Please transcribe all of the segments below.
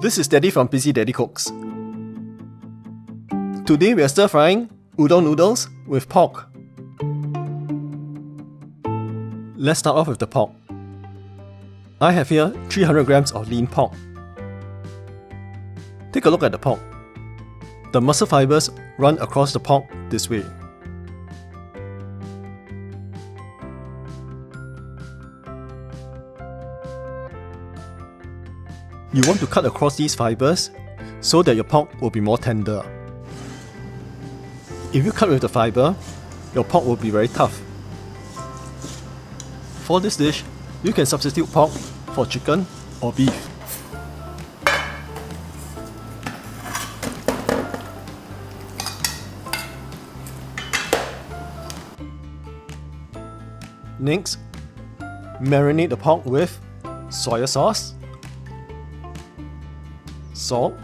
This is Daddy from Busy Daddy Cooks. Today we are stir frying udon noodles with pork. Let's start off with the pork. I have here 300 grams of lean pork. Take a look at the pork. The muscle fibers run across the pork this way. You want to cut across these fibers so that your pork will be more tender. If you cut with the fiber, your pork will be very tough. For this dish, you can substitute pork for chicken or beef. Next, marinate the pork with soy sauce, salt,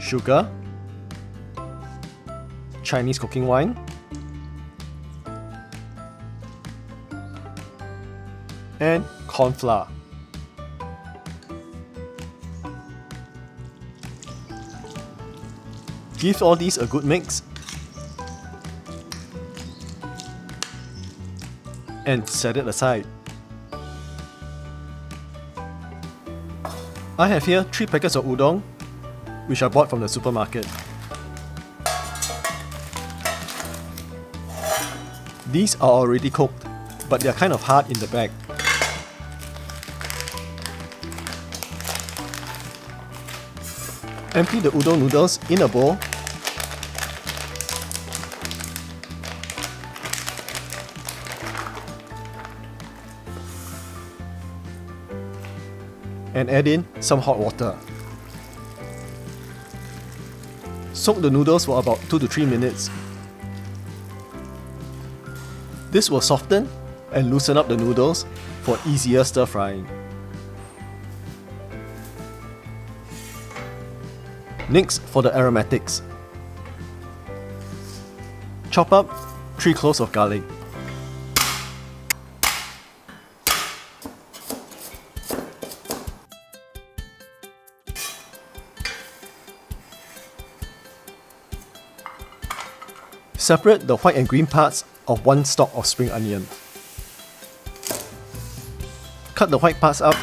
sugar, Chinese cooking wine, and cornflour. Give all these a good mix and set it aside. I have here 3 packets of udon, which I bought from the supermarket. These are already cooked, but they are kind of hard in the bag. Empty the udon noodles in a bowl . And add in some hot water. Soak the noodles for about 2 to 3 minutes. This will soften and loosen up the noodles for easier stir frying. Next, for the aromatics. Chop up 3 cloves of garlic. Separate the white and green parts of 1 stalk of spring onion. Cut the white parts up .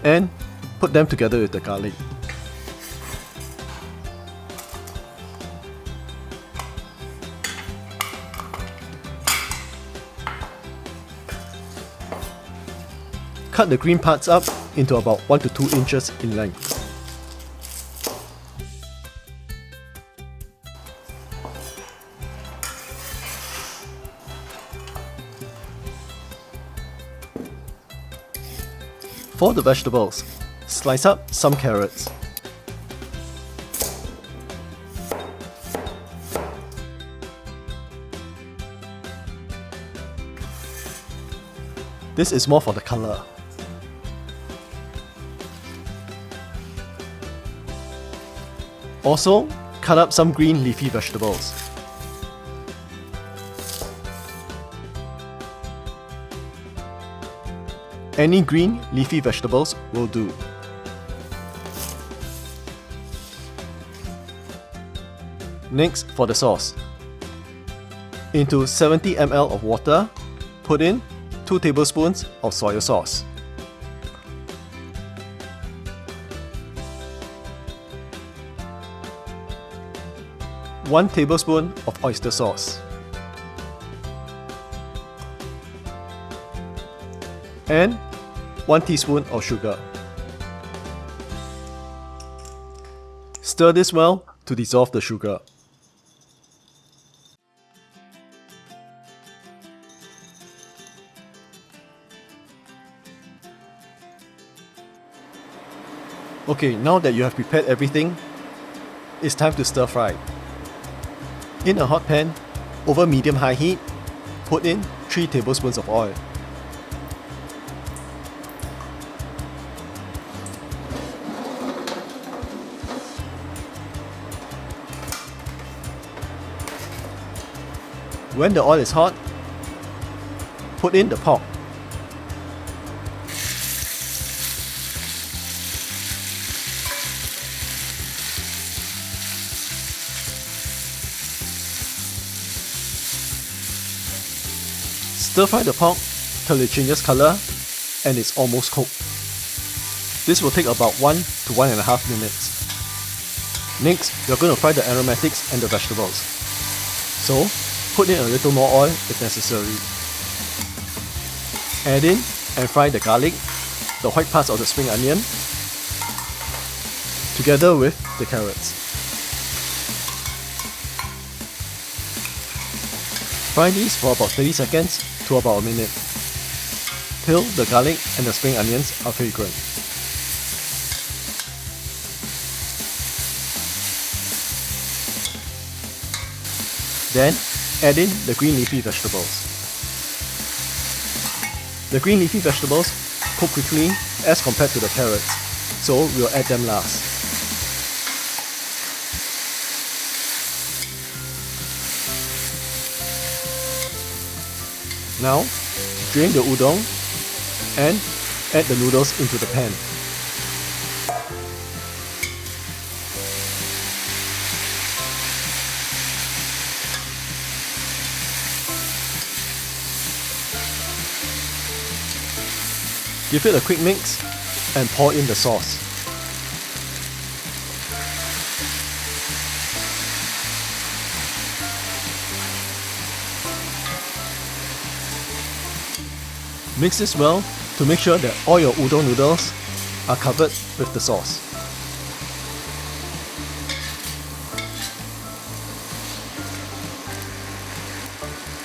And put them together with the garlic. Cut the green parts up into about 1 to 2 inches in length. For the vegetables, slice up some carrots. This is more for the color. Also, cut up some green leafy vegetables. Any green leafy vegetables will do. Next, for the sauce. Into 70 ml of water, put in 2 tablespoons of soy sauce. One tablespoon of oyster sauce. And 1 teaspoon of sugar. Stir this well to dissolve the sugar. Okay, now that you have prepared everything, it's time to stir fry. In a hot pan, over medium-high heat, put in 3 tablespoons of oil. When the oil is hot, put in the pork. Stir fry the pork till it changes color and it's almost cooked. This will take about 1 to 1.5 minutes. Next, you're going to fry the aromatics and the vegetables. So, put in a little more oil if necessary. Add in and fry the garlic, the white parts of the spring onion, together with the carrots. Fry these for about 30 seconds to about a minute, till the garlic and the spring onions are fragrant. Then, add in the green leafy vegetables. The green leafy vegetables cook quickly as compared to the carrots, so we'll add them last. Now, drain the udon and add the noodles into the pan. Give it a quick mix and pour in the sauce. Mix this well to make sure that all your udon noodles are covered with the sauce.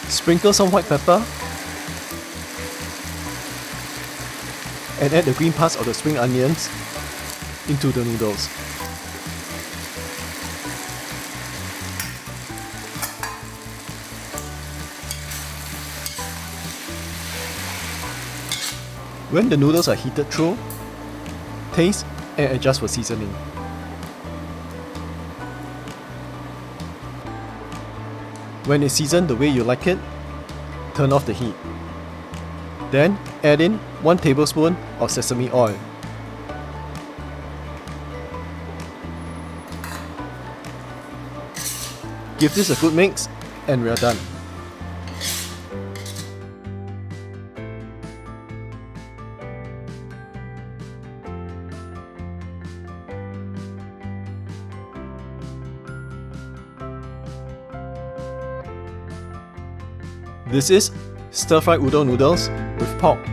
Sprinkle some white pepper and add the green parts of the spring onions into the noodles. When the noodles are heated through, taste and adjust for seasoning. When it's seasoned the way you like it, turn off the heat. Then add in 1 tablespoon of sesame oil. Give this a good mix and we're done. This is stir-fried udon noodles with pork.